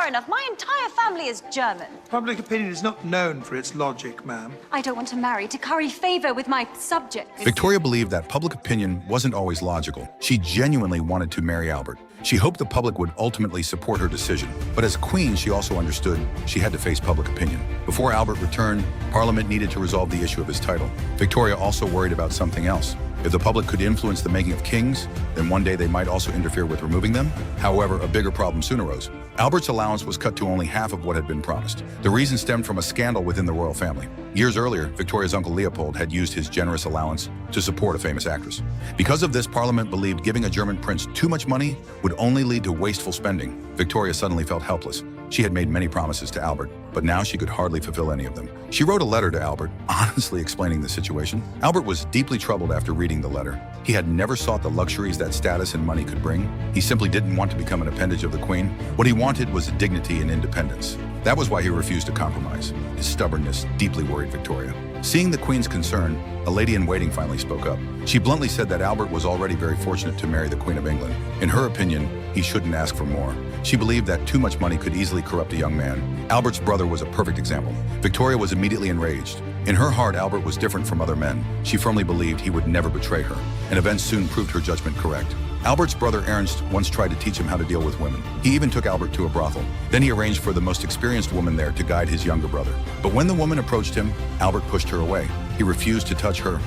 far enough. My entire family is German. Public opinion is not known for its logic, ma'am. I don't want to marry to curry favor with my subjects. Victoria believed that public opinion wasn't always logical. She genuinely wanted to marry Albert. She hoped the public would ultimately support her decision. But as queen, she also understood she had to face public opinion. Before Albert returned, Parliament needed to resolve the issue of his title. Victoria also worried about something else. If the public could influence the making of kings, then one day they might also interfere with removing them. However, a bigger problem soon arose. Albert's allowance was cut to only half of what had been promised. The reason stemmed from a scandal within the royal family. Years earlier, Victoria's uncle Leopold had used his generous allowance to support a famous actress. Because of this, Parliament believed giving a German prince too much money would only lead to wasteful spending. Victoria suddenly felt helpless. She had made many promises to Albert, but now she could hardly fulfill any of them. She wrote a letter to Albert, honestly explaining the situation. Albert was deeply troubled after reading the letter. He had never sought the luxuries that status and money could bring. He simply didn't want to become an appendage of the queen. What he wanted was dignity and independence. That was why he refused to compromise. His stubbornness deeply worried Victoria. Seeing the queen's concern, a lady-in-waiting finally spoke up. She bluntly said that Albert was already very fortunate to marry the Queen of England. In her opinion, he shouldn't ask for more. She believed that too much money could easily corrupt a young man. Albert's brother was a perfect example. Victoria was immediately enraged. In her heart, Albert was different from other men. She firmly believed he would never betray her, and events soon proved her judgment correct. Albert's brother Ernst once tried to teach him how to deal with women. He even took Albert to a brothel. Then he arranged for the most experienced woman there to guide his younger brother. But when the woman approached him, Albert pushed her away. He refused to touch her